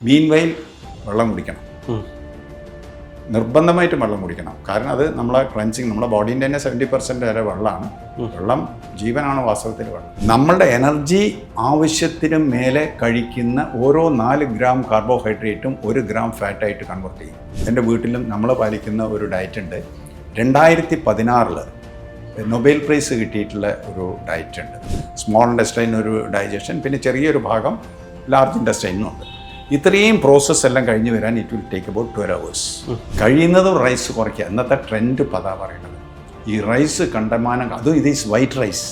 Meanwhile വെള്ളം കുടിക്കണം, നിർബന്ധമായിട്ടും വെള്ളം കുടിക്കണം. കാരണം അത് നമ്മളെ ക്ലൻസിങ്, നമ്മുടെ ബോഡീൻ്റെ തന്നെ 70% വരെ വെള്ളമാണ്. വെള്ളം ജീവനാണ് വാസ്തവത്തിൽ വെള്ളം. നമ്മളുടെ എനർജി ആവശ്യത്തിന് മേലെ കഴിക്കുന്ന ഓരോ 4 ഗ്രാം കാർബോഹൈഡ്രേറ്റും 1 ഗ്രാം ഫാറ്റായിട്ട് കൺവേർട്ട് ചെയ്യും. എൻ്റെ വീട്ടിലും നമ്മൾ പാലിക്കുന്ന ഒരു ഡയറ്റ് ഉണ്ട്. 2016 നൊബേൽ പ്രൈസ് കിട്ടിയിട്ടുള്ള ഒരു ഡയറ്റ് ഉണ്ട്. സ്മോൾ ഇൻഡസ്റ്റൈൻ ഒരു ഡൈജഷൻ, പിന്നെ ചെറിയൊരു ഭാഗം ലാർജ് ഇൻഡസ്റ്റൈനുണ്ട്. ഇത്രയും പ്രോസസ്സ് എല്ലാം കഴിഞ്ഞ് വരാൻ it will take about 12 hours. കഴിയുന്നതും റൈസ് കുറയ്ക്കുക. ഇന്നത്തെ ട്രെൻഡ് പതാ പറയുന്നത് ഈ റൈസ് കണ്ടമാനം, അതും ഇത് is white rice.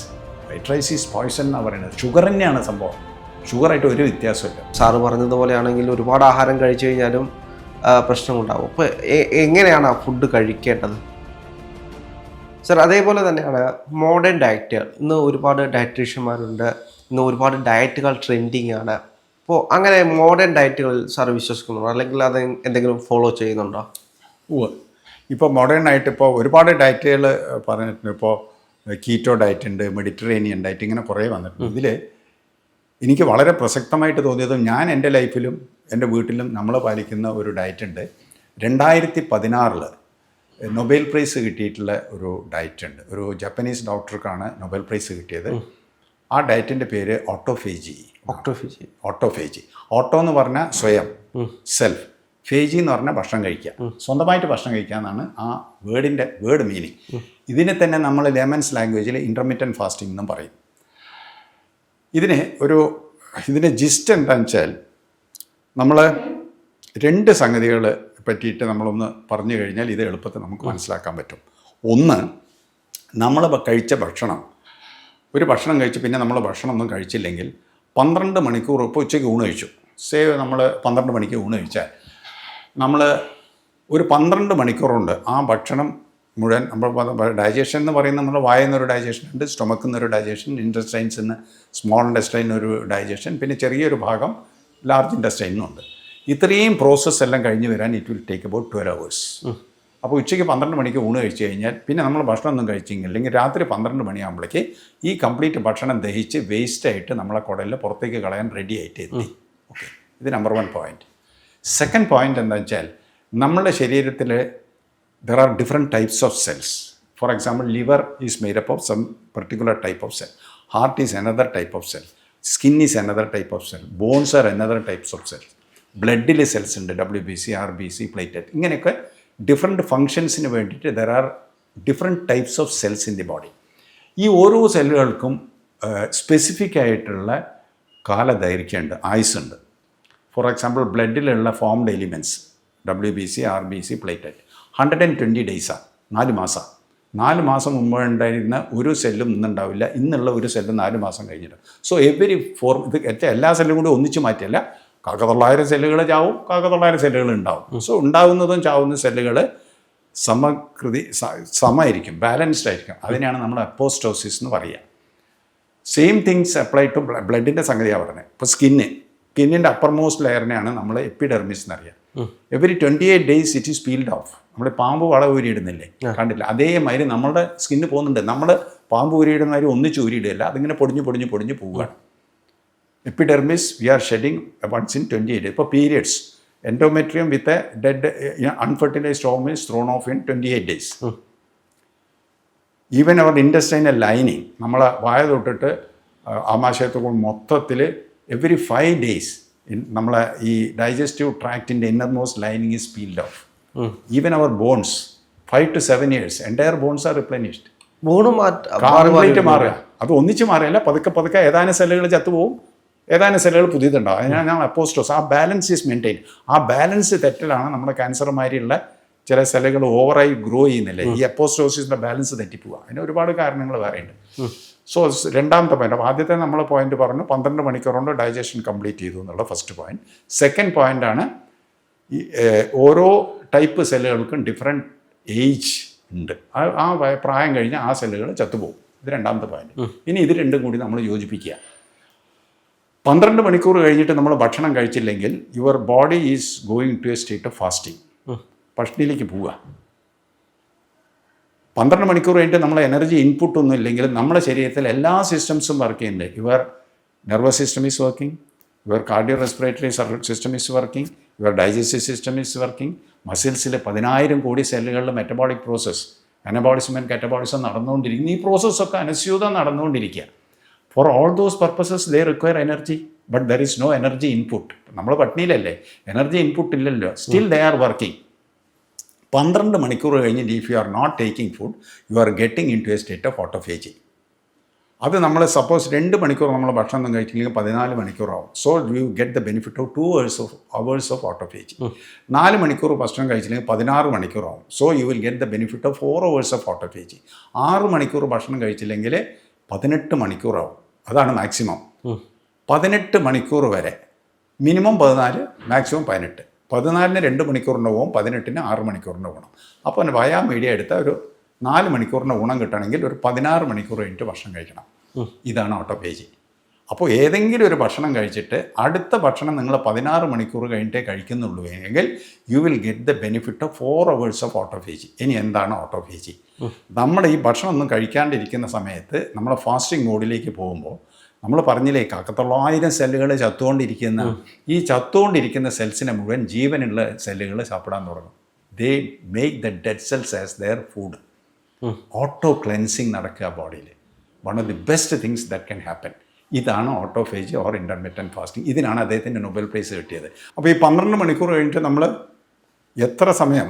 White rice is poison എന്നാണ് പറയുന്നത്. ഷുഗർ തന്നെയാണ് സംഭവം. ഷുഗറായിട്ട് ഒരു വ്യത്യാസമില്ല. സാറ് പറഞ്ഞതുപോലെയാണെങ്കിൽ ഒരുപാട് ആഹാരം കഴിച്ചു കഴിഞ്ഞാലും പ്രശ്നമുണ്ടാകും. അപ്പോൾ എങ്ങനെയാണ് ആ ഫുഡ് കഴിക്കേണ്ടത് സർ? അതേപോലെ തന്നെയാണ് മോഡേൺ ഡയറ്റ്. ഇന്ന് ഒരുപാട് ഡയറ്റീഷ്യന്മാരുണ്ട്, ഇന്ന് ഒരുപാട് ഡയറ്റുകൾ ട്രെൻഡിങ് ആണ്. അപ്പോൾ അങ്ങനെ മോഡേൺ ഡയറ്റുകൾ സാർ വിശ്വസിക്കുന്നുണ്ടോ, അല്ലെങ്കിൽ അത് എന്തെങ്കിലും ഫോളോ ചെയ്യുന്നുണ്ടോ? ഇപ്പോൾ മോഡേൺ ആയിട്ട് ഇപ്പോൾ ഒരുപാട് ഡയറ്റുകൾ പറഞ്ഞിട്ടുണ്ട്. ഇപ്പോൾ കീറ്റോ ഡയറ്റ് ഉണ്ട്, മെഡിറ്ററേനിയൻ ഡയറ്റ്, ഇങ്ങനെ കുറേ വന്നിട്ടുണ്ട്. ഇതിൽ എനിക്ക് വളരെ പ്രസക്തമായിട്ട് തോന്നിയതും ഞാൻ എൻ്റെ ലൈഫിലും എൻ്റെ വീട്ടിലും നമ്മൾ പാലിക്കുന്ന ഒരു ഡയറ്റ് ഉണ്ട്. 2016 നൊബേൽ പ്രൈസ് കിട്ടിയിട്ടുള്ള ഒരു ഡയറ്റ് ഉണ്ട്. ഒരു ജപ്പനീസ് ഡോക്ടർക്കാണ് നൊബേൽ പ്രൈസ് കിട്ടിയത്. ആ ഡയറ്റിൻ്റെ പേര് ഓട്ടോഫേജി. ഓട്ടോ എന്ന് പറഞ്ഞാൽ സ്വയം, സെൽഫ്. ഫേജി എന്ന് പറഞ്ഞാൽ ഭക്ഷണം കഴിക്കുക, സ്വന്തമായിട്ട് ഭക്ഷണം കഴിക്കുക എന്നാണ് ആ വേർഡ് മീനിങ്. ഇതിനെ തന്നെ നമ്മൾ ലെമൻസ് ലാംഗ്വേജിൽ ഇൻ്റർമിറ്റൻറ്റ് ഫാസ്റ്റിംഗ് എന്നും പറയും. ഇതിൻ്റെ ജിസ്റ്റ് എന്താണെന്ന് വെച്ചാൽ, നമ്മൾ 2 സംഗതികൾ പറ്റിയിട്ട് നമ്മളൊന്ന് പറഞ്ഞു കഴിഞ്ഞാൽ ഇത് എളുപ്പത്തിൽ നമുക്ക് മനസ്സിലാക്കാൻ പറ്റും. ഒന്ന്, നമ്മൾ കഴിച്ച ഭക്ഷണം, ഒരു ഭക്ഷണം കഴിച്ച് പിന്നെ നമ്മൾ ഭക്ഷണമൊന്നും കഴിച്ചില്ലെങ്കിൽ 12 മണിക്കൂർ, ഇപ്പോൾ ഉച്ചയ്ക്ക് ഊണ് കഴിച്ചു, നമ്മൾ 12 മണിക്ക് ഊണ് കഴിച്ചാൽ നമ്മൾ ഒരു 12 മണിക്കൂറുണ്ട് ആ ഭക്ഷണം മുഴുവൻ നമ്മൾ ഡൈജഷൻ എന്ന് പറയുന്നത്, നമ്മൾ വായെന്നൊരു ഡൈജഷൻ ഉണ്ട്, സ്റ്റൊമക്കിൽ നിന്നൊരു ഡൈജഷൻ, ഇൻറ്റസ്റ്റൈൻസിൽ നിന്ന് സ്മോൾ ഇൻറ്റസ്റ്റൈൻ ഒരു ഡൈജഷൻ, പിന്നെ ചെറിയൊരു ഭാഗം ലാർജ് ഇൻറ്റസ്റ്റൈനുണ്ട്. ഇത്രയും പ്രോസസ്സ് എല്ലാം കഴിഞ്ഞ് വരാൻ it will take about 12 hours. അപ്പോൾ ഉച്ചയ്ക്ക് 12 മണിക്ക് ഊണ് കഴിച്ച് കഴിഞ്ഞാൽ പിന്നെ നമ്മൾ ഭക്ഷണമൊന്നും കഴിച്ചെങ്കിൽ, അല്ലെങ്കിൽ രാത്രി 12 മണിയാകുമ്പോഴേക്ക് ഈ കംപ്ലീറ്റ് ഭക്ഷണം ദഹിച്ച് വേസ്റ്റായിട്ട് നമ്മളെ കുടലിൽ പുറത്തേക്ക് കളയാൻ റെഡി ആയിട്ട് എത്തി. ഓക്കെ, ഇത് നമ്പർ 1 പോയിൻറ്റ്. സെക്കൻഡ് പോയിൻ്റ് എന്താ വെച്ചാൽ, നമ്മുടെ ശരീരത്തിൽ there are different types of cells. For example, liver is made up of some particular type of cell. Heart is another type of cell. Skin is another type of cell. Bones are another types of cells. ബ്ലഡിൽ cells ഉണ്ട്, WBC, RBC, platelet, ഇങ്ങനെയൊക്കെ different ഫങ്ഷൻസിന് വേണ്ടിയിട്ട് there are different types of cells in the body. ഈ ഓരോ സെല്ലുകൾക്കും specific ആയിട്ടുള്ള കാലദൈർഘ്യമുണ്ട്, ആയുസ്സുണ്ട്. ഫോർ എക്സാമ്പിൾ, ബ്ലഡിലുള്ള formed elements WBC, RBC, platelet 120 ഡേയ്സാണ്, 4 മാസമാണ്. 4 മാസം മുമ്പ് ഉണ്ടായിരുന്ന ഒരു സെല്ലും ഇന്നുണ്ടാവില്ല, ഇന്നുള്ള ഒരു സെല്ലും 4 മാസം കഴിഞ്ഞിട്ട്. സോ ഇത് എല്ലാ സെല്ലും കൂടി ഒന്നിച്ച് മാറ്റിയല്ല, 900 സെല്ലുകൾ ചാവും, 900 സെല്ലുകൾ ഉണ്ടാവും. സോ ഉണ്ടാകുന്നതും ചാവുന്ന സെല്ലുകൾ സമമായിരിക്കും, ബാലൻസ്ഡ് ആയിരിക്കും. അതിനെയാണ് നമ്മൾ അപ്പോസ്റ്റോസിസ് എന്ന് പറയുക. സെയിം തിങ്സ് അപ്ലൈ ടു ബ്ലഡിൻ്റെ സംഗതിയാണ് പറഞ്ഞത്. ഇപ്പോൾ സ്കിന്നിൻ്റെ അപ്പർ മോസ്റ്റ് ലെയറിനെയാണ് നമ്മൾ എപ്പിഡെർമിസ് എന്നറിയാം. Every 28 days it is peeled of. നമ്മൾ പാമ്പ് വള ഊരിയിടുന്നില്ലേ, കണ്ടില്ല? അതേമാതിരി നമ്മുടെ സ്കിന്ന് പോകുന്നുണ്ട്. നമ്മൾ പാമ്പ് ഊരിയിടുന്ന മാതിരി ഒന്നിച്ച് ഊരിയിടില്ല, അതിങ്ങനെ പൊടിഞ്ഞ് പോവുകയാണ്. Epidermis we are shedding once in 28 days. ഇപ്പോൾ periods, endometrium with a dead unfertilised ovum is thrown off in 28 days. Even our intestinal lining, നമ്മളെ വായ തൊട്ടിട്ട് ആമാശയത്തോളം മൊത്തത്തിൽ എവറി 5 days നമ്മളെ ഈ ഡൈജസ്റ്റീവ് ട്രാക്റ്റിൻ്റെ innermost lining is peeled off. Even our bones 5 to 7 years entire bones are replenished. Complete മാറുക. അത് ഒന്നിച്ച് മാറുകയല്ല, പതുക്കെ ഏതാനും സെല്ലുകൾ ചത്തുപോകും, ഏതാനും സെല്ലുകൾ പുതിയതുണ്ടാവും. അതിനാണ് നമ്മൾ അപ്പോസ്റ്റോസ്. ആ ബാലൻസ് ഈസ് മെയിൻറ്റെയിൻ. ആ ബാലൻസ് തെറ്റലാണ് നമ്മുടെ ക്യാൻസർമാരിയുള്ള ചില സെല്ലുകൾ ഓവറായി ഗ്രോ ചെയ്യുന്നില്ല. ഈ അപ്പോസ്റ്റോസിസിൻ്റെ ബാലൻസ് തെറ്റിപ്പോവുക. അതിന് ഒരുപാട് കാരണങ്ങൾ വേറെയുണ്ട്. സോ രണ്ടാമത്തെ പോയിന്റ്. അപ്പോൾ ആദ്യത്തെ നമ്മൾ പോയിന്റ് പറഞ്ഞു 12 മണിക്കൂർ കൊണ്ട് ഡൈജഷൻ കംപ്ലീറ്റ് ചെയ്തു എന്നുള്ള ഫസ്റ്റ് പോയിന്റ്. സെക്കൻഡ് പോയിൻ്റാണ് ഈ ഓരോ ടൈപ്പ് സെല്ലുകൾക്കും ഡിഫറെൻറ്റ് ഏജ് ഉണ്ട്. ആ പ്രായം കഴിഞ്ഞാൽ ആ സെല്ലുകൾ ചത്തുപോകും. ഇത് രണ്ടാമത്തെ പോയിന്റ്. ഇനി ഇത് രണ്ടും കൂടി നമ്മൾ യോജിപ്പിക്കുക. 12 മണിക്കൂർ കഴിഞ്ഞിട്ട് നമ്മൾ ഭക്ഷണം കഴിച്ചില്ലെങ്കിൽ your body is going to a state of fasting. പഷ്ണിയിലേക്ക് പോവുക. 12 മണിക്കൂർ കഴിഞ്ഞിട്ട് നമ്മൾ എനർജി ഇൻപുട്ട് ഒന്നും ഇല്ലെങ്കിൽ നമ്മുടെ ശരീരത്തിൽ എല്ലാ സിസ്റ്റംസും വർക്ക് ചെയ്യുന്നുണ്ട്. Your nervous system is working, your cardio respiratory system is working, your digestive system is working, മസിൽസിൽ 10,000 കോടി സെല്ലുകളിൽ metabolic process, anabolism and catabolism നടന്നുകൊണ്ടിരിക്കുന്നു. ഈ പ്രോസസ്സൊക്കെ അനുസ്യൂതം നടന്നുകൊണ്ടിരിക്കുക. For all those purposes they require energy, but there is no energy input. നമ്മൾ പട്ടിണിയിലല്ലേ, എനർജി ഇൻപുട്ട് ഇല്ലല്ലോ, സ്റ്റിൽ ദേ ആർ വർക്കിംഗ്. 12 മണിക്കൂർ കഴിഞ്ഞിട്ട് if you are not taking food you are getting in to a state of autophagy. അത് നമ്മൾ suppose 2 മണിക്കൂർ നമ്മൾ ഭക്ഷണം ഒന്നും കഴിച്ചില്ലെങ്കിൽ 14 മണിക്കൂറാവും. So you get the benefit of 2 hours of autophagy. 4 മണിക്കൂർ ഭക്ഷണം കഴിച്ചില്ലെങ്കിൽ 16 മണിക്കൂറാവും. So you will get the benefit of 4 hours of autophagy. 6 മണിക്കൂർ ഭക്ഷണം കഴിച്ചില്ലെങ്കിൽ 18 മണിക്കൂറാവും. അതാണ് മാക്സിമം. 18 മണിക്കൂർ വരെ, മിനിമം 14, മാക്സിമം 18. 14-ന് 2 മണിക്കൂറിൻ്റെ ഊണം, 18-ന് 6 മണിക്കൂറിൻ്റെ ഊണം. അപ്പോൾ വയാ മീഡിയ എടുത്ത ഒരു 4 മണിക്കൂറിൻ്റെ ഊണം കിട്ടണമെങ്കിൽ ഒരു 16 മണിക്കൂർ കഴിഞ്ഞിട്ട് ഭക്ഷണം കഴിക്കണം. ഇതാണ് ഓട്ടോഫേജി. അപ്പോൾ ഏതെങ്കിലും ഒരു ഭക്ഷണം കഴിച്ചിട്ട് അടുത്ത ഭക്ഷണം നിങ്ങൾ 16 മണിക്കൂർ കഴിഞ്ഞിട്ടേ കഴിക്കുന്നുള്ളൂ എങ്കിൽ U will get the benefit of 4 hours of autophagy. ഇനി എന്താണ് ഓട്ടോഫേജി? നമ്മുടെ ഈ ഭക്ഷണം ഒന്നും കഴിക്കാണ്ടിരിക്കുന്ന സമയത്ത് നമ്മൾ ഫാസ്റ്റിംഗ് മോഡിലേക്ക് പോകുമ്പോൾ നമ്മൾ പറഞ്ഞില്ലേ 1,900 സെല്ലുകൾ ചത്തുകൊണ്ടിരിക്കുന്ന സെൽസിനെ മുഴുവൻ ജീവനുള്ള സെല്ലുകൾ സാപ്പിടാൻ തുടങ്ങും. They make the dead cells as there food. Auto cleansing നടക്കുക ബോഡിയിൽ. One of the best things that can happen. ഇതാണ് ഓട്ടോഫേജി ഓർ ഇൻ്റർമിറ്റൻറ്റ് ഫാസ്റ്റിംഗ്. ഇതിനാണ് അദ്ദേഹത്തിൻ്റെ നൊബേൽ പ്രൈസ് കിട്ടിയത്. അപ്പോൾ ഈ 12 മണിക്കൂർ കഴിഞ്ഞിട്ട് നമ്മൾ എത്ര സമയം?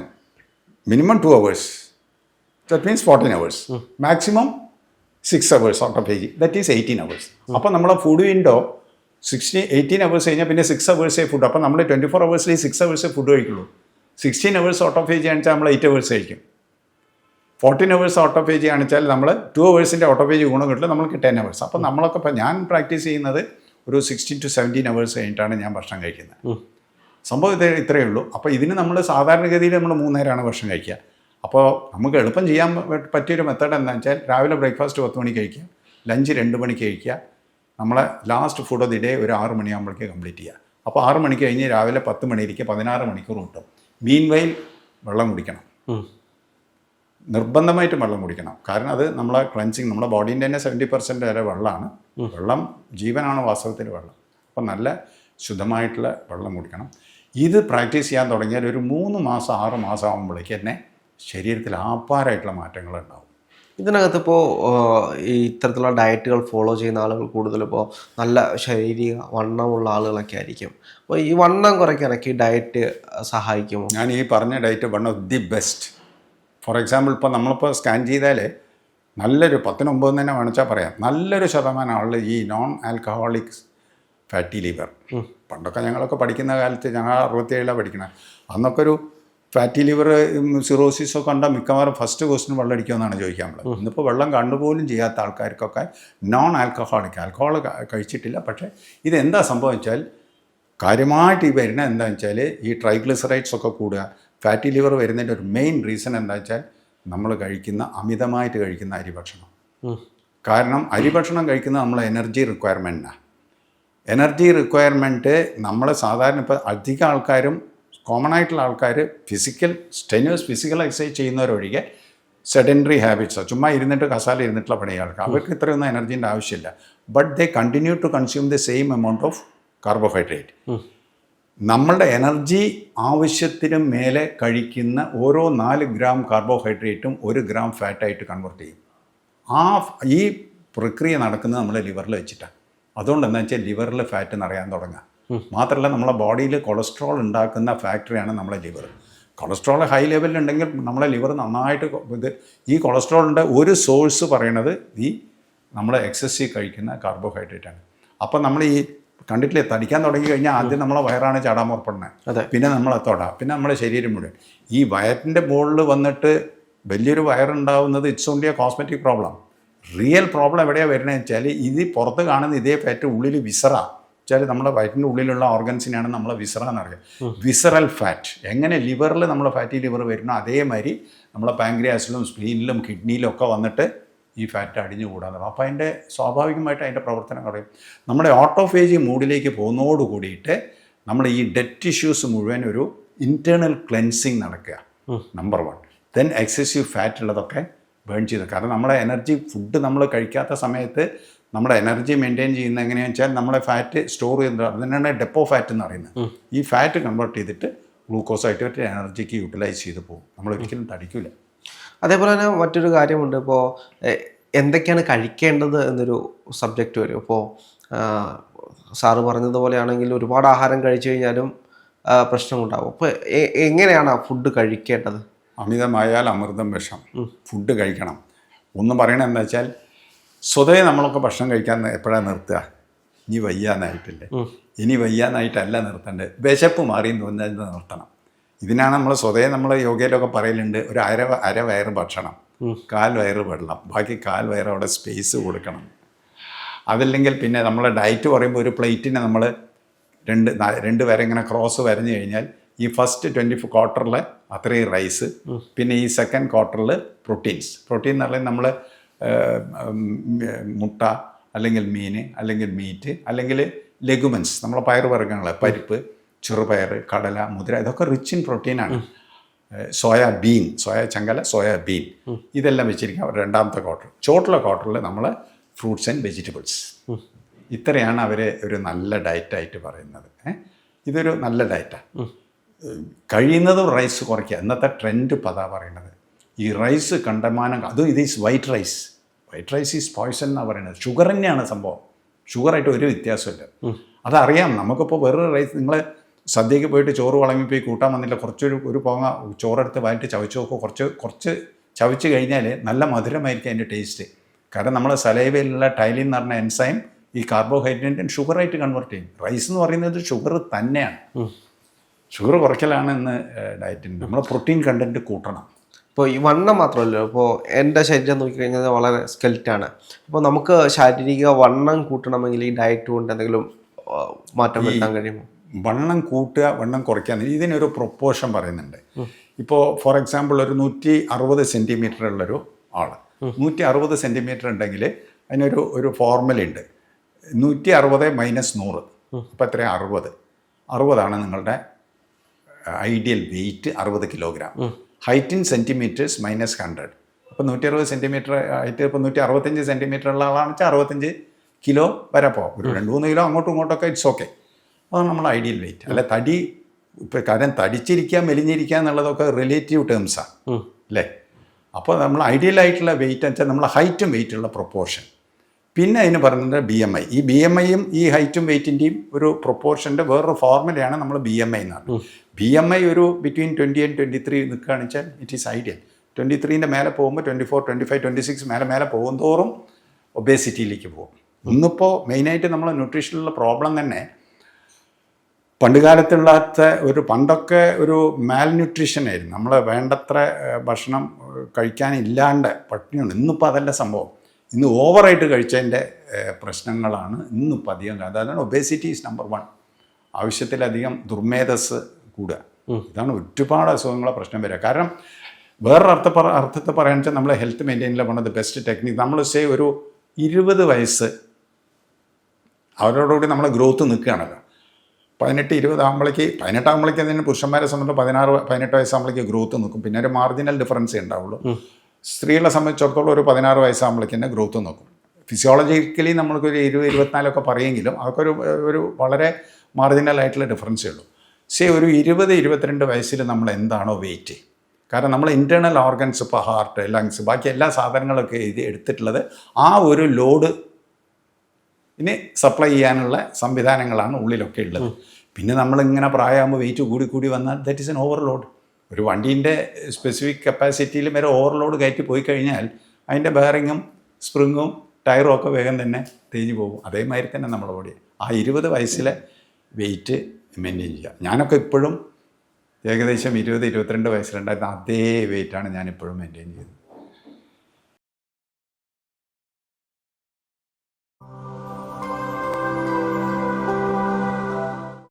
Minimum 2 hours, that means 14 hours, maximum 6 hours autophagy, that is 18 hours. അപ്പോൾ നമ്മൾ ഫുഡ് വിൻഡോ 18 hours കഴിഞ്ഞാൽ പിന്നെ 6 hours ഫുഡ്. അപ്പോൾ നമ്മൾ 24 hours 6 hours ഫുഡ് കഴിക്കുള്ളൂ. 16 hours ഓട്ടോഫേജി ആണെച്ചാൽ നമ്മൾ 8 hours കഴിക്കും. 14 hours ഓട്ടോഫേജി ആണെച്ചാൽ നമ്മൾ 2 hours ഓട്ടോഫേജി ഗുണം കിട്ടില്ല, നമ്മൾക്ക് 10 hours. അപ്പോൾ നമ്മളൊക്കെ ഇപ്പോൾ ഞാൻ പ്രാക്ടീസ് ചെയ്യുന്നത് ഒരു 16 to 17 hours കഴിഞ്ഞിട്ടാണ് ഞാൻ ഭക്ഷണം കഴിക്കുന്നത്. സംഭവം ഇത്രയേ ഉള്ളൂ. അപ്പോൾ ഇതിന് നമ്മൾ സാധാരണഗതിയിൽ നമ്മൾ 3 നേരമാണ് ഭക്ഷണം കഴിക്കുക. അപ്പോൾ നമുക്ക് എളുപ്പം ചെയ്യാൻ പറ്റിയൊരു മെത്തേഡ് എന്താണെന്ന് വെച്ചാൽ രാവിലെ ബ്രേക്ക്ഫാസ്റ്റ് 10 മണിക്ക് കഴിക്കുക, ലഞ്ച് 2 മണിക്ക് കഴിക്കുക, നമ്മളെ last food of the day ഒരു 6 മണിയാകുമ്പോഴേക്ക് കംപ്ലീറ്റ് ചെയ്യുക. അപ്പോൾ 6 മണിക്ക് കഴിഞ്ഞ് രാവിലെ 10 മണിക്ക് 16 മണിക്കൂർ കിട്ടും. മീൻ വൈൽ വെള്ളം കുടിക്കണം, നിർബന്ധമായിട്ടും വെള്ളം കുടിക്കണം. കാരണം അത് നമ്മളെ ക്ലൻസിങ്, നമ്മുടെ ബോഡീൻ്റെ തന്നെ 70% വരെ വെള്ളമാണ്. വെള്ളം ജീവനാണ് വാസ്തവത്തിൽ വെള്ളം. അപ്പം നല്ല ശുദ്ധമായിട്ടുള്ള വെള്ളം കുടിക്കണം. ഇത് പ്രാക്ടീസ് ചെയ്യാൻ തുടങ്ങിയാൽ ഒരു 3 മാസം 6 മാസം ആകുമ്പോഴേക്ക് തന്നെ ശരീരത്തിൽ ആപ്പാരായിട്ടുള്ള മാറ്റങ്ങൾ ഉണ്ടാവും. ഇതിനകത്തിപ്പോൾ ഈ ഇത്തരത്തിലുള്ള ഡയറ്റുകൾ ഫോളോ ചെയ്യുന്ന ആളുകൾ കൂടുതലിപ്പോൾ നല്ല ശാരീരിക വണ്ണമുള്ള ആളുകളൊക്കെ ആയിരിക്കും. അപ്പോൾ ഈ വണ്ണം കുറയ്ക്കാനൊക്കെ ഈ ഡയറ്റ് സഹായിക്കുമോ? ഞാൻ ഈ പറഞ്ഞ diet one of the best. For example ഇപ്പോൾ നമ്മളിപ്പോൾ സ്കാൻ ചെയ്താൽ നല്ലൊരു 10-9 തന്നെ കാണിച്ചാൽ പറയാം, നല്ലൊരു ശതമാനം ആളുകൾ ഈ നോൺ ആൽക്കഹോളിക് ഫാറ്റി ലിവർ. പണ്ടൊക്കെ ഞങ്ങളൊക്കെ പഠിക്കുന്ന കാലത്ത്, ഞങ്ങൾ 67 പഠിക്കണം, അന്നൊക്കെ ഒരു ഫാറ്റി ലിവർ സിറോസിസൊക്കെ കണ്ടാൽ മിക്കവാറും ഫസ്റ്റ് ക്വസ്റ്റിന് വെള്ളം അടിക്കുമെന്നാണ് ചോദിക്കാൻ നമ്മൾ. ഇന്നിപ്പോൾ വെള്ളം കണ്ടുപോലും ചെയ്യാത്ത ആൾക്കാർക്കൊക്കെ നോൺ ആൽക്കഹോളിക്, ആൽക്കഹോൾ കഴിച്ചിട്ടില്ല. പക്ഷേ ഇതെന്താ സംഭവിച്ചാൽ കാര്യമായിട്ട് ഈ വരുന്നത് എന്താണെന്ന് വെച്ചാൽ ഈ ട്രൈഗ്ലിസറൈഡ്സ് ഒക്കെ കൂടുക. ഫാറ്റി ലിവർ വരുന്നതിൻ്റെ ഒരു മെയിൻ റീസൺ എന്താ വെച്ചാൽ നമ്മൾ അമിതമായിട്ട് കഴിക്കുന്ന അരിഭക്ഷണം. കാരണം അരിഭക്ഷണം കഴിക്കുന്നത് നമ്മളെ എനർജി റിക്വയർമെൻറ്റാണ്. എനർജി റിക്വയർമെൻറ്റ് നമ്മൾ സാധാരണ ഇപ്പോൾ അധികം ആൾക്കാരും കോമൺ ആയിട്ടുള്ള ആൾക്കാർ സ്ട്രെനുവസ് ഫിസിക്കൽ എക്സസൈസ് ചെയ്യുന്നവരൊഴികെ സെഡൻറ്ററി ഹാബിറ്റ്സ്, ചുമ്മാ ഇരുന്നിട്ട് കസാല ഇരുന്നിട്ടുള്ള പണിയ ആൾക്കാർ, അവർക്ക് ഇത്രയൊന്നും എനർജീൻ്റെ ആവശ്യമില്ല. But they continue to consume the same amount of carbohydrate. നമ്മളുടെ എനർജി ആവശ്യത്തിന് മേലെ കഴിക്കുന്ന ഓരോ 4 ഗ്രാം കാർബോഹൈഡ്രേറ്റും 1 ഗ്രാം ഫാറ്റായിട്ട് കൺവേർട്ട് ചെയ്യും. ഈ പ്രക്രിയ നടക്കുന്നത് നമ്മുടെ ലിവറിൽ വെച്ചിട്ടാണ്. അതുകൊണ്ട് എന്താ വെച്ചാൽ ലിവറിൽ ഫാറ്റ് നിറയാൻ തുടങ്ങുക. മാത്രമല്ല നമ്മളെ ബോഡിയിൽ കൊളസ്ട്രോൾ ഉണ്ടാക്കുന്ന ഫാക്ടറിയാണ് നമ്മളെ ലിവർ. കൊളസ്ട്രോൾ ഹൈ ലെവലിലുണ്ടെങ്കിൽ നമ്മളെ ലിവർ നന്നായിട്ട് ഈ കൊളസ്ട്രോളിൻ്റെ ഒരു സോഴ്സ് പറയണത് ഈ നമ്മൾ എക്സസീവ് കഴിക്കുന്ന കാർബോഹൈഡ്രേറ്റാണ്. അപ്പോൾ നമ്മൾ ഈ കണ്ടിട്ടില്ലേ, തടിക്കാൻ തുടങ്ങി കഴിഞ്ഞാൽ ആദ്യം നമ്മളെ വയറാണ് ചാടാൻ പുറപ്പെടുന്നത്, പിന്നെ നമ്മളെ തൊട, പിന്നെ നമ്മുടെ ശരീരം മുഴുവൻ. ഈ വയറ്റിൻ്റെ മുകളിൽ വന്നിട്ട് വലിയൊരു വയറുണ്ടാവുന്നത് it's only a cosmetic problem. Real problem എവിടെയാണ് വരുന്നതെന്ന് വെച്ചാൽ ഇത് പുറത്ത് കാണുന്ന ഇതേ ഫാറ്റ് ഉള്ളിൽ വിസറ വെച്ചാൽ നമ്മുടെ വയറ്റിൻ്റെ ഉള്ളിലുള്ള ഓർഗൻസിനാണ് നമ്മളെ വിസറ എന്നറിയാം. വിസറൽ ഫാറ്റ് എങ്ങനെ ലിവറിൽ നമ്മളെ ഫാറ്റി ലിവർ വരുന്നോ അതേമാതിരി നമ്മളെ പാങ്ക്രിയാസിലും സ്പ്ലീനിലും കിഡ്നിയിലും ഒക്കെ വന്നിട്ട് ഈ ഫാറ്റ് അടിഞ്ഞു കൂടാൻ. അപ്പോൾ അതിൻ്റെ സ്വാഭാവികമായിട്ട് അതിൻ്റെ പ്രവർത്തനം കുറയും. നമ്മുടെ ഓട്ടോഫേജി മൂഡിലേക്ക് പോകുന്നതോട് കൂടിയിട്ട് നമ്മൾ ഈ ഡെഡ് ടിഷ്യൂസ് മുഴുവൻ ഒരു ഇൻറ്റേർണൽ ക്ലെൻസിങ് നടക്കുക, നമ്പർ 1. എക്സസീവ് ഫാറ്റ് ഉള്ളതൊക്കെ ബേൺ ചെയ്ത്, കാരണം നമ്മളെ എനർജി ഫുഡ് നമ്മൾ കഴിക്കാത്ത സമയത്ത് നമ്മുടെ എനർജി മെയിൻറ്റെയിൻ ചെയ്യുന്നത് എങ്ങനെയാണെന്ന് വെച്ചാൽ നമ്മളെ ഫാറ്റ് സ്റ്റോർ ചെയ്യുന്നത് അതിനാണ് ഡെപ്പോ ഫാറ്റ് എന്ന് പറയുന്നത്. ഈ ഫാറ്റ് കൺവേർട്ട് ചെയ്തിട്ട് ഗ്ലൂക്കോസായിട്ട് മറ്റേ എനർജിക്ക് യൂട്ടിലൈസ് ചെയ്ത് പോകും. നമ്മൾ ഒരിക്കലും തടിക്കില്ല. അതേപോലെ തന്നെ മറ്റൊരു കാര്യമുണ്ട്. ഇപ്പോൾ എന്തൊക്കെയാണ് കഴിക്കേണ്ടത് എന്നൊരു സബ്ജക്റ്റ് വരും. ഇപ്പോൾ സാറ് പറഞ്ഞതുപോലെയാണെങ്കിൽ ഒരുപാട് ആഹാരം കഴിച്ചു കഴിഞ്ഞാലും പ്രശ്നമുണ്ടാകും. അപ്പോൾ എങ്ങനെയാണ് ആ ഫുഡ് കഴിക്കേണ്ടത്? അമിതമായാൽ അമൃതം വിഷം. ഫുഡ് കഴിക്കണം. ഒന്നും പറയണത് എന്താ വെച്ചാൽ സ്വതവേ നമ്മളൊക്കെ ഭക്ഷണം കഴിക്കാൻ എപ്പോഴാണ് നിർത്തുക? ഇനി വയ്യാന്നായിട്ടില്ലേ? ഇനി വയ്യാന്നായിട്ടല്ല നിർത്തേണ്ടത്. വിശപ്പ് മാറി തോന്നുന്നത് നിർത്തണം. ഇതിനാണ് നമ്മൾ സ്വതവേ നമ്മൾ യോഗയിലൊക്കെ പറയലുണ്ട്, ഒരു അര വയറ് ഭക്ഷണം, 1/4 വയറ് വെള്ളം, ബാക്കി 1/4 വയറ് അവിടെ സ്പേസ് കൊടുക്കണം. അതല്ലെങ്കിൽ പിന്നെ നമ്മളെ ഡയറ്റ് പറയുമ്പോൾ ഒരു പ്ലേറ്റിനെ നമ്മൾ രണ്ട് വരെ ഇങ്ങനെ ക്രോസ് വരഞ്ഞു കഴിഞ്ഞാൽ ഈ ഫസ്റ്റ് 24 ക്വാർട്ടറിൽ അത്രയും റൈസ്, പിന്നെ ഈ സെക്കൻഡ് ക്വാർട്ടറിൽ പ്രോട്ടീൻ എന്ന് പറയുന്നത് നമ്മൾ മുട്ട അല്ലെങ്കിൽ മീൻ അല്ലെങ്കിൽ മീറ്റ് അല്ലെങ്കിൽ ലെഗുമൻസ്, നമ്മളെ പയറുവർഗ്ഗങ്ങൾ, പരിപ്പ്, ചെറുപയർ, കടല, മുതിര, ഇതൊക്കെ റിച്ച് ഇൻ പ്രോട്ടീനാണ്. സോയാബീൻ, സോയാബീൻ ഇതെല്ലാം വെച്ചിരിക്കുക രണ്ടാമത്തെ ക്വാർട്ടർ. ചോട്ടുള്ള ക്വാർട്ടറിൽ നമ്മൾ ഫ്രൂട്ട്സ് ആൻഡ് വെജിറ്റബിൾസ്. ഇത്രയാണ് അവർ ഒരു നല്ല ഡയറ്റായിട്ട് പറയുന്നത്. ഇതൊരു നല്ല ഡയറ്റാണ്. കഴിയുന്നതും റൈസ് കുറയ്ക്കുക. ഇന്നത്തെ ട്രെൻഡ് പതാ പറയുന്നത് ഈ റൈസ് കണ്ടമാനം, അതും ഇത് is white rice is poison എന്നാണ് പറയുന്നത്. ഷുഗർ തന്നെയാണ് സംഭവം. ഷുഗറായിട്ട് ഒരു വ്യത്യാസമില്ല. അതറിയാം. നമുക്കിപ്പോൾ വേറൊരു റൈസ്, നിങ്ങൾ സദ്യക്ക് പോയിട്ട് ചോറ് വളങ്ങിപ്പോയി കൂട്ടാൻ വന്നില്ല, ഒരു പോങ്ങ ചോറെടുത്ത് വായിട്ട് ചവച്ച് നോക്കുക. കുറച്ച് ചവച്ച് കഴിഞ്ഞാൽ നല്ല മധുരമായിരിക്കും അതിൻ്റെ ടേസ്റ്റ്. കാരണം നമ്മൾ സലൈവയിലുള്ള ടൈലിൻ എന്ന് പറഞ്ഞ എൻസൈം ഈ കാർബോഹൈഡ്രേറ്റ് ഷുഗറായിട്ട് കൺവേർട്ട് ചെയ്യും. റൈസ് എന്ന് പറയുന്നത് ഷുഗർ തന്നെയാണ്. ഷുഗർ കുറയ്ക്കലാണ് ഇന്ന് ഡയറ്റിന്. നമ്മൾ പ്രോട്ടീൻ കണ്ടൻറ്റ് കൂട്ടണം. ഇപ്പോൾ ഈ വണ്ണം മാത്രമല്ലോ, ഇപ്പോൾ എൻ്റെ ശരീരം നോക്കിക്കഴിഞ്ഞാൽ വളരെ സ്കെൽറ്റാണ്. അപ്പോൾ നമുക്ക് ശാരീരിക വണ്ണം കൂട്ടണമെങ്കിൽ ഈ ഡയറ്റ് കൊണ്ട് എന്തെങ്കിലും മാറ്റം വരുത്താൻ കഴിയുമോ? വണ്ണം കൂട്ടുക, വണ്ണം കുറയ്ക്കാൻ ഇതിനൊരു പ്രൊപ്പോർഷൻ പറയുന്നുണ്ട്. ഇപ്പോൾ ഫോർ എക്സാമ്പിൾ ഒരു 160 സെൻറ്റിമീറ്റർ ഉള്ളൊരു ആൾ, 160 സെൻറ്റിമീറ്റർ ഉണ്ടെങ്കിൽ അതിനൊരു ഫോർമുലയുണ്ട്. 160 മൈനസ് 100, അപ്പോൾ എത്രയാണ്? 60 നിങ്ങളുടെ ideal wait. 60 kilogram. Height in centimetres minus 100. അപ്പോൾ 160 സെൻറ്റിമീറ്റർ ഹൈറ്റ്, ഇപ്പോൾ 165 സെൻറ്റിമീറ്റർ ഉള്ള ആളാണെന്ന് വെച്ചാൽ 65 കിലോ വരെ പോകാം. ഒരു 2-3 കിലോ അങ്ങോട്ടും ഇങ്ങോട്ടൊക്കെ ഇറ്റ്സ് ഓക്കെ. അതാണ് നമ്മൾ ഐഡിയൽ വെയിറ്റ്. അല്ല തടി, ഇപ്പോൾ കാര്യം തടിച്ചിരിക്കുക മെലിഞ്ഞിരിക്കുക എന്നുള്ളതൊക്കെ റിലേറ്റീവ് ടേംസാണ് അല്ലേ? അപ്പോൾ നമ്മൾ ഐഡിയൽ ആയിട്ടുള്ള വെയിറ്റ് എന്ന് വെച്ചാൽ നമ്മൾ ഹൈറ്റും വെയിറ്റുള്ള പ്രൊപ്പോർഷൻ. പിന്നെ അതിന് പറയുന്നത് BMI. ഈ BMIയും ഈ ഹൈറ്റും വെയിറ്റിൻ്റെയും ഒരു പ്രൊപ്പോർഷൻ്റെ വേറൊരു ഫോർമുലയാണ് നമ്മൾ BMI എന്ന് പറയുന്നത്. BMI ഒരു ബിറ്റ്വീൻ 20 and 23 നിൽക്കുകയാണെന്ന് വെച്ചാൽ ഇറ്റ് ഈസ് ഐഡിയൽ. 23ൻ്റെ മേലെ പോകുമ്പോൾ 24, 25, 26 മേലെ പോകും തോറും ഒബേസിറ്റിയിലേക്ക് പോകും. ഇന്നിപ്പോൾ മെയിനായിട്ട് നമ്മൾ ന്യൂട്രീഷനിലുള്ള പ്രോബ്ലം തന്നെ പണ്ടൊക്കെ ഒരു മാൽ ന്യൂട്രീഷനായിരുന്നു. നമ്മൾ വേണ്ടത്ര ഭക്ഷണം കഴിക്കാനില്ലാണ്ട് പട്ടിണിയുണ്ട്. ഇന്നിപ്പോൾ അതല്ല സംഭവം. ഇന്ന് ഓവറായിട്ട് കഴിച്ചതിൻ്റെ പ്രശ്നങ്ങളാണ് ഇന്നിപ്പോൾ അധികം. അതാണ് ഒബേസിറ്റി ഈസ് നമ്പർ 1. ആവശ്യത്തിലധികം ദുർമേധസ് കൂടുക. ഇതാണ് ഒരുപാട് അസുഖങ്ങളെ പ്രശ്നം വരിക. കാരണം വേറൊരു അർത്ഥത്തെ പറയാന്ന് വെച്ചാൽ നമ്മൾ ഹെൽത്ത് മെയിൻറ്റെയിനിലെ one of the best technique, നമ്മൾ ഒരു 20 വയസ്സ് അവരോടുകൂടി നമ്മളെ ഗ്രോത്ത് നിൽക്കുകയാണല്ലോ. 18-20 ആകുമ്പോഴേക്ക് അതിന് പുരുഷന്മാരെ സംബന്ധിച്ച് 16-18 വയസ്സാകുമ്പോഴേക്ക് ഗ്രോത്ത് നിൽക്കും. പിന്നെ ഒരു മാർജിനൽ ഡിഫറൻസേ ഉണ്ടാവുള്ളൂ. സ്ത്രീകളെ സംബന്ധിച്ചിടത്തോളം ഒരു 16 വയസ്സാകുമ്പോഴേക്ക് തന്നെ ഗ്രോത്ത് നോക്കും. ഫിസിയോളജിക്കലി നമ്മൾക്കൊരു 20-24 പറയുമെങ്കിലും അതൊക്കെ ഒരു വളരെ മാർജിനൽ ആയിട്ടുള്ള ഡിഫറൻസേ ഉള്ളൂ. ഒരു 20-22 വയസ്സിൽ നമ്മൾ എന്താണോ വെയിറ്റ്, കാരണം നമ്മൾ ഇൻറ്റേർണൽ ഓർഗൻസ്, ഇപ്പോൾ ഹാർട്ട്, ലങ്സ്, ബാക്കി എല്ലാ സാധനങ്ങളൊക്കെ എടുത്തിട്ടുള്ളത് ആ ഒരു ലോഡ് ഇനി സപ്ലൈ ചെയ്യാനുള്ള സംവിധാനങ്ങളാണ് ഉള്ളിലൊക്കെ ഉള്ളത്. പിന്നെ നമ്മളിങ്ങനെ പ്രായമാകുമ്പോൾ വെയിറ്റ് കൂടി വന്നാൽ ദാറ്റ് ഈസ് എൻ ഓവർലോഡ്. ഒരു വണ്ടീൻ്റെ സ്പെസിഫിക് കപ്പാസിറ്റിയിൽ വരെ ഓവർലോഡ് കയറ്റി പോയി കഴിഞ്ഞാൽ അതിൻ്റെ ബെയറിങ്ങും സ്പ്രിങ്ങും ടയറും ഒക്കെ വേഗം തന്നെ തേഞ്ഞു പോകും. അതേമാതിരി തന്നെ നമ്മുടെ ബോഡി ആ 20 വയസ്സിലെ വെയിറ്റ് മെയിൻറ്റെയിൻ ചെയ്യുക. ഞാനൊക്കെ ഇപ്പോഴും ഏകദേശം 20-22 വയസ്സിലുണ്ടായിരുന്ന അതേ വെയിറ്റാണ് ഞാനിപ്പോഴും മെയിൻറ്റെയിൻ ചെയ്യുന്നത്.